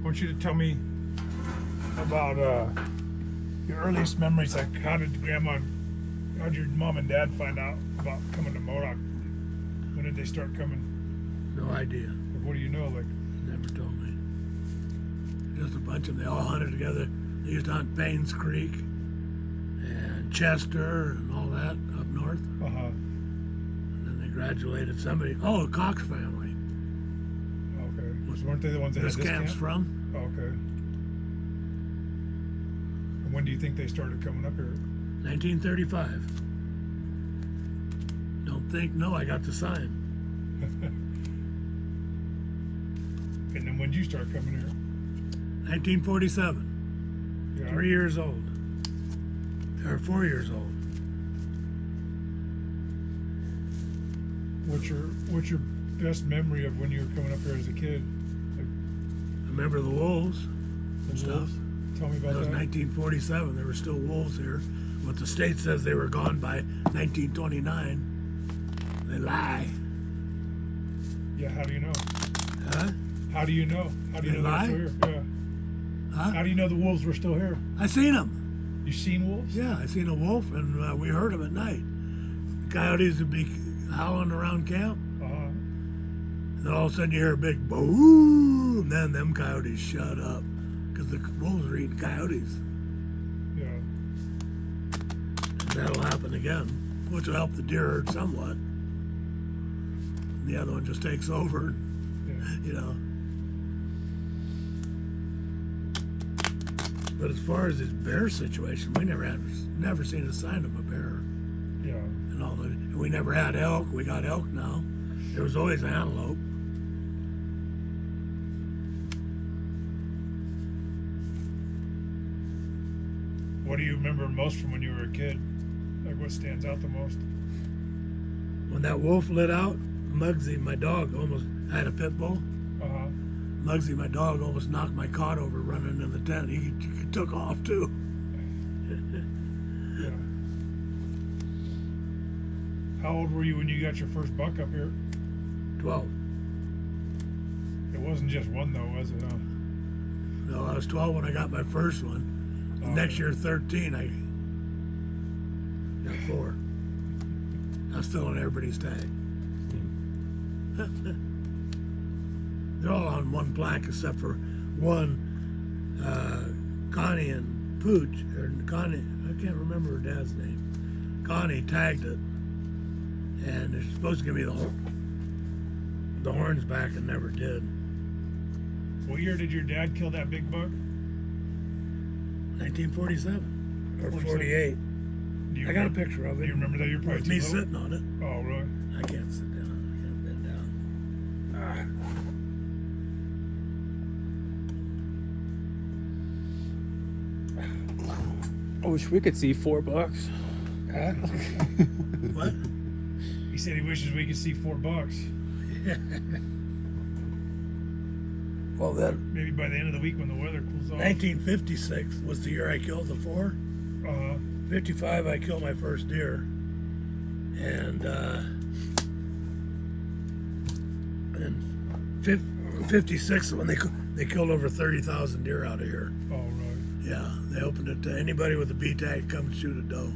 want you to tell me about your earliest memories. Like, how did your mom and dad find out about coming to Modoc? When did they start coming? No idea. What do you know? Like, Never told me. Just a bunch of them. They all hunted together. They used to hunt Paynes Creek and Chester and all that up north. And then they graduated. The Cox family. Okay. Weren't they the ones that This had this camp's camp? from. Okay. And when do you think they started coming up here? 1935. No, I got the sign. And then when did you start coming here? 1947. Yeah. 3 years old. Or 4 years old. What's your best memory of when you were coming up here as a kid? Like, I remember the wolves and stuff. wolves? Tell me about That was that. 1947. There were still wolves here. What the state says they were gone by 1929. They lie. Yeah, how do you know? Huh? How do you know? How do you They know lie? they're still here? Yeah. Huh? How do you know the wolves were still here? I seen them. You seen wolves? Yeah, I seen a wolf, and we heard them at night. The coyotes would be howling around camp, and then all of a sudden you hear a big boom, and then them coyotes shut up because the wolves are eating coyotes. Yeah. And that'll happen again, which will help the deer herd somewhat. And the other one just takes over, Yeah. But as far as this bear situation, we never seen a sign of a bear. Yeah. And all that. We never had elk. We got elk now. There was always antelope. What do you remember most from when you were a kid? Like, what stands out the most? When that wolf lit out, Muggsy, my dog, I had a pit bull. Muggsy, my dog, almost knocked my cot over running in the tent. He took off too. Yeah. How old were you when you got your first buck up here? 12. It wasn't just one though, was it? Huh? No, I was 12 when I got my first one. The next year, 13, I got 4. I was still on everybody's tag. They're all on one plaque except for one, Connie and Pooch, or Connie, I can't remember her dad's name. Connie tagged it, and they're supposed to give me the horns back and never did. What year did your dad kill that big buck? 1947 or 47. 48. I got a remember- picture of it. Do you remember that? You're probably With too me little. sitting on it. Oh, really? I can't sit down. I can't bend down. I wish we could see $4. Huh? What? He said he wishes we could see $4. Well, then, Maybe by the end of the week when the weather cools off. 1956 was the year I killed the 4. 55, I killed my first deer. And then 56 when they killed over 30,000 deer out of here. Oh, really? Yeah, they opened it to anybody with a B tag come shoot a doe.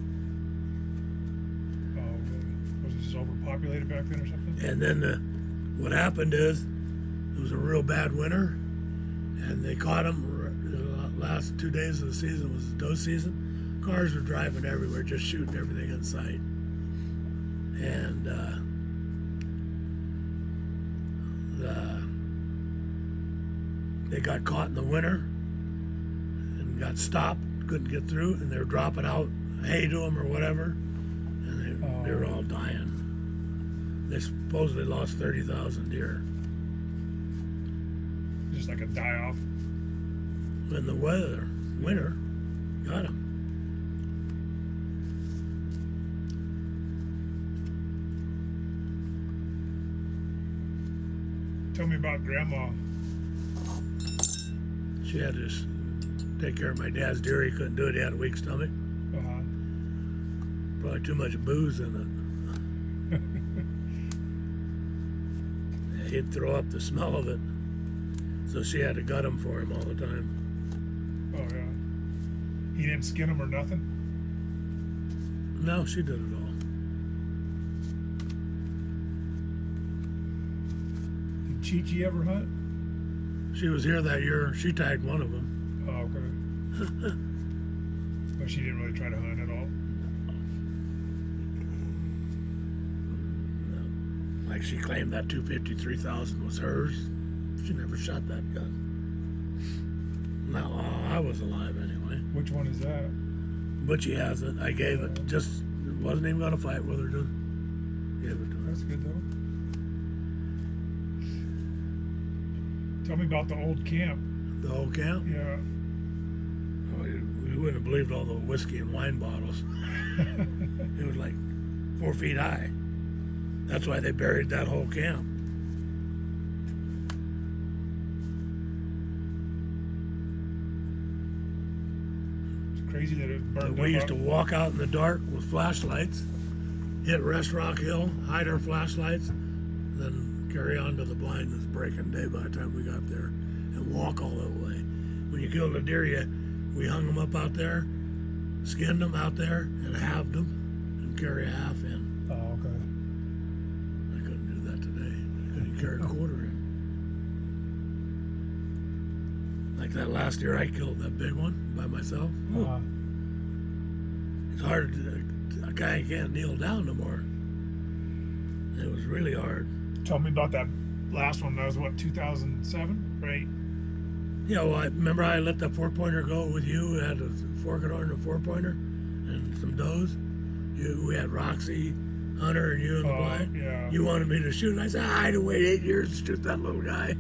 Oh, really? Was it just overpopulated back then or something? And then what happened is it was a real bad winter, and they caught them. The last 2 days of the season was doe season. Cars were driving everywhere, just shooting everything in sight. And they got caught in the winter and got stopped, couldn't get through, and they were dropping out hay to them or whatever, and they were all dying. They supposedly lost 30,000 deer. Just like a die-off. When the winter got them. Tell me about Grandma. She had to take care of my dad's deer. He couldn't do it. He had a weak stomach. Probably too much booze in it. He'd throw up the smell of it. So So she had to gut them for him all the time. Oh yeah. He didn't skin them or nothing. No, she did it all. Did Chi-Chi ever hunt? She was here that year. She tagged one of them. Oh, okay. But she didn't really try to hunt at all. Like she claimed that 253,000 was hers. She never shot that gun. No, I was alive anyway. Which one is that? Butchie has it. I gave it. Just wasn't even gonna fight with her. Just gave it to her. That's good though. Tell me about the old camp. The whole camp. Yeah. Oh, you wouldn't have believed all the whiskey and wine bottles. It was like 4 feet high. That's why they buried that whole camp. It's crazy that it burned We up. used to walk out in the dark with flashlights, hit Rest Rock Hill, hide our flashlights, then carry on to the blind that's breaking day by the time we got there, and walk all that way. When you killed a deer, we hung them up out there, skinned them out there, and halved them, and carry a half in. Oh, okay. I couldn't do that today. I couldn't carry a quarter in. Like that last deer I killed, that big one by myself. It's hard. A guy can't kneel down no more. It was really hard. Tell me about that last one. That was what, 2007, right? Yeah, well, I remember I let that 4-pointer go with you. We had a forked horn and a 4-pointer and some does. We had Roxy, Hunter, and you in the blind. Yeah. You wanted me to shoot, and I said, I had to wait 8 years to shoot that little guy.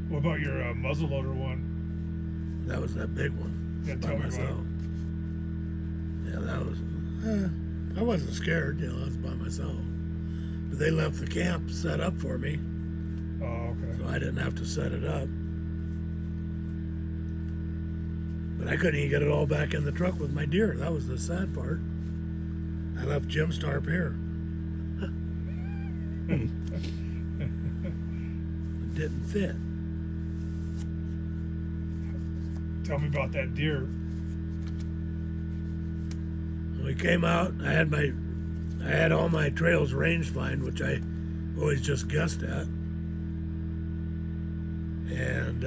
What about your muzzleloader one? That was that big one. Yeah, by tell me about myself. Yeah, that was. I wasn't scared, I was by myself. But they left the camp set up for me, Oh, okay. so I didn't have to set it up. But I couldn't even get it all back in the truck with my deer. That was the sad part. I left Jim's tarp here. It didn't fit. Tell me about that deer. When we came out, I had all my trails range find, which I always just guessed at. And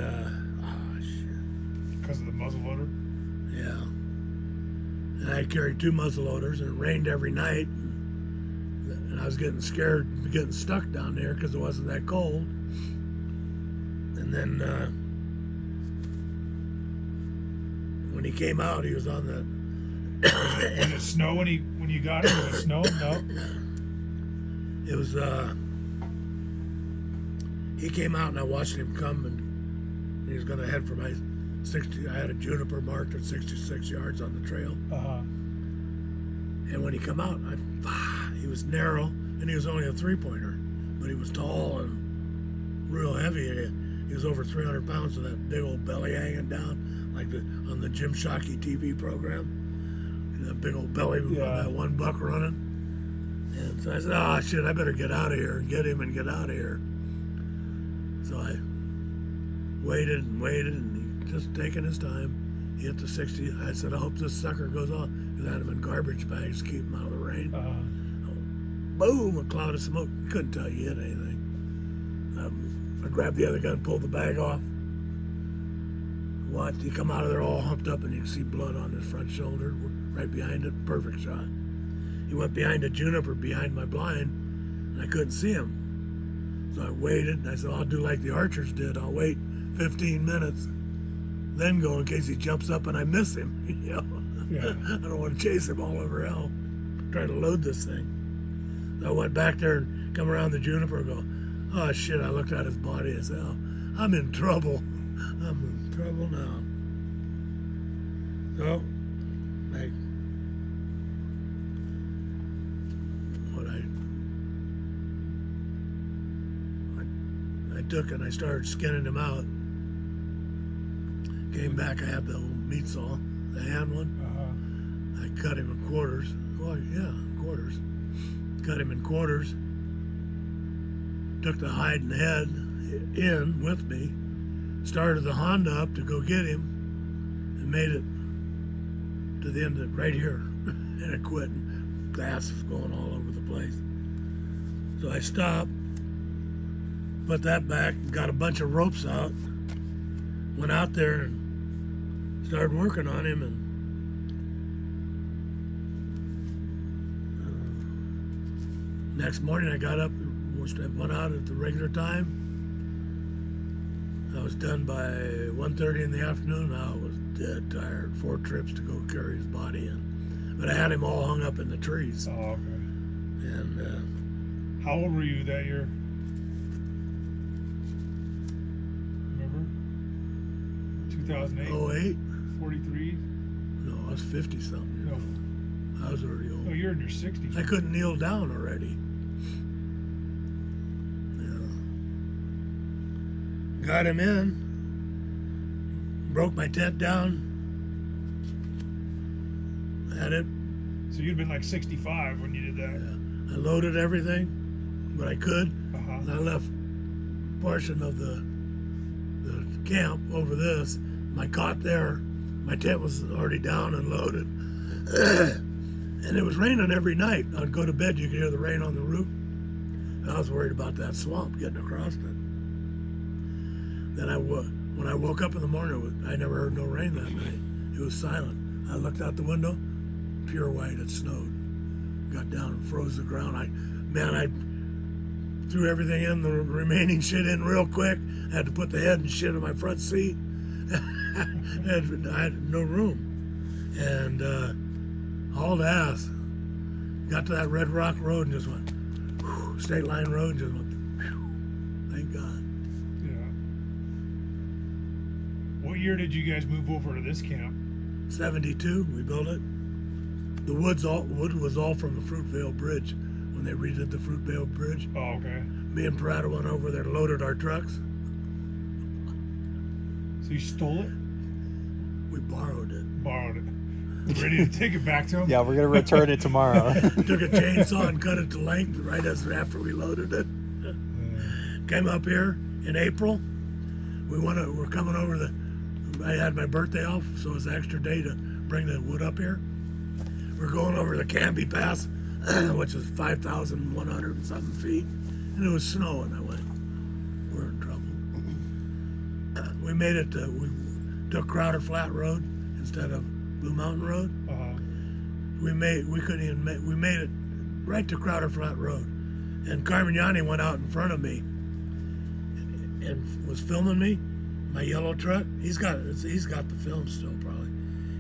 shit. Because of the muzzleloader? Yeah. And I carried 2 muzzleloaders, and it rained every night. And I was getting scared, getting stuck down there because it wasn't that cold. And then when he came out, he was on the. Did it snow when you got it? Was it snow? No. It was. He came out, and I watched him come, and he was going to head for my 60. I had a juniper marked at 66 yards on the trail. And when he come out, he was narrow, and he was only a 3-pointer, but he was tall and real heavy. He was over 300 pounds with that big old belly hanging down, like on the Jim Shockey TV program. That big old belly with that one buck running. And so I said, oh shit, I better get out of here and get him and get out of here. So I waited, and he just taking his time. He hit the 60. I said, I hope this sucker goes off. Because I had him in garbage bags to keep him out of the rain. Boom, a cloud of smoke. Couldn't tell you hit anything. I grabbed the other gun, pulled the bag off. Watched, he come out of there all humped up, and you can see blood on his front shoulder, right behind it. Perfect shot. He went behind a juniper behind my blind, and I couldn't see him. So I waited, and I said, I'll do like the archers did. I'll wait 15 minutes, then go in case he jumps up and I miss him. Yeah. I don't want to chase him all over hell, trying to load this thing. So I went back there and come around the juniper and go, oh shit, I looked at his body and said, oh, I'm in trouble. I'm in trouble now. So, I took and I started skinning him out. Came back, I had the little meat saw, the hand one. I cut him in quarters. Oh yeah, quarters. got him in quarters, took the hide and head in with me, started the Honda up to go get him, and made it to the end of right here, and it quit. And glass was going all over the place. So I stopped, put that back, got a bunch of ropes out, went out there and started working on him, and next morning I got up, went out at the regular time. I was done by 1:30 in the afternoon. I was dead tired. 4 trips to go carry his body in. But I had him all hung up in the trees. Oh, okay. And how old were you that year? Remember? 2008? 08? 43? No, I was 50 something. No. I was already old. Oh, you're in your 60s. I couldn't kneel down already. Got him in, broke my tent down, had it. So you'd been like 65 when you did that. I loaded everything, what I could. Uh-huh. And I left a portion of the camp over this. My cot there, my tent was already down and loaded. And it was raining every night. I'd go to bed, you could hear the rain on the roof. And I was worried about that swamp getting across it. Then when I woke up in the morning, I never heard no rain that night. It was silent. I looked out the window, pure white, it snowed. Got down and froze the ground. I threw everything in, the remaining shit in real quick. I had to put the head and shit in my front seat. I had no room. And hauled ass. Got to that Red Rock Road and just went, whew, state line road, and just went, whew, thank God. What year did you guys move over to this camp? 72, we built it. The wood was all from the Fruitvale Bridge when they redid the Fruitvale Bridge. Oh, okay. Me and Parada went over there and loaded our trucks. So you stole it? We borrowed it. Borrowed it. Ready to take it back to him? Yeah, we're gonna return it tomorrow. Took a chainsaw and cut it to length right after we loaded it. Came up here in April. We're coming over I had my birthday off, so it was an extra day to bring the wood up here. We're going over the Canby Pass, which is 5,100 and something feet, and it was snowing. I went, we're in trouble. We made it. We took Crowder Flat Road instead of Blue Mountain Road. Uh-huh. We made it right to Crowder Flat Road, and Carmignani went out in front of me and was filming me. My yellow truck, he's got the film still probably,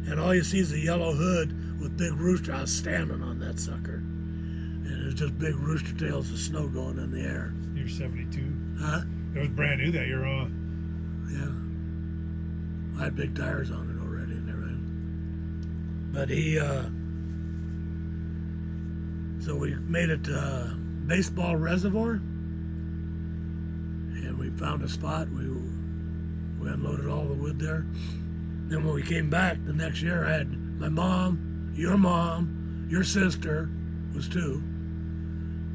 and all you see is a yellow hood with big rooster. I was standing on that sucker, and it was just big rooster tails of snow going in the air. You're 72. Huh? It was brand new that year on. Yeah. I had big tires on it already and everything. But so we made it to Baseball Reservoir, and we found a spot. We unloaded all the wood there. Then when we came back the next year, I had my mom, your sister was 2,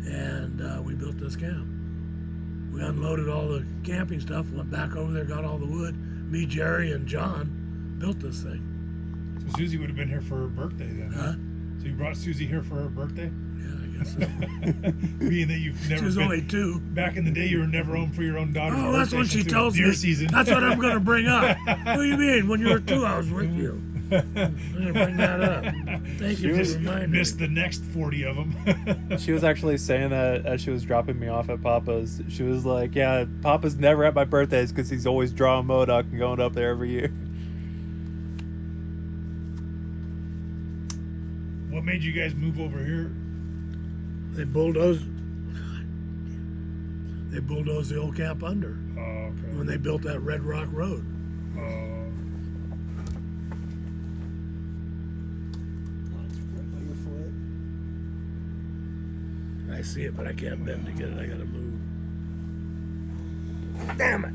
and we built this camp. We unloaded all the camping stuff, went back over there, got all the wood. Me, Jerry, and John built this thing. So Susie would have been here for her birthday then. Huh? So you brought Susie here for her birthday? Yeah, I guess so. Being that you've never She was been, only 2. back in the day, you were never home for your own daughter's Oh, birthday. that's what she since it was tells deer me. season. That's what I'm going to bring up. What do you mean? When you were 2, I was with you. I'm going to bring that up. Thank you for reminding me. Missed the next 40 of them. She was actually saying that as she was dropping me off at Papa's. She was like, yeah, Papa's never at my birthdays because he's always drawing Modoc and going up there every year. What made you guys move over here? They bulldozed the old camp under Oh, okay. when they built that Red Rock Road. I see it, but I can't bend to get it. I gotta move. Damn it!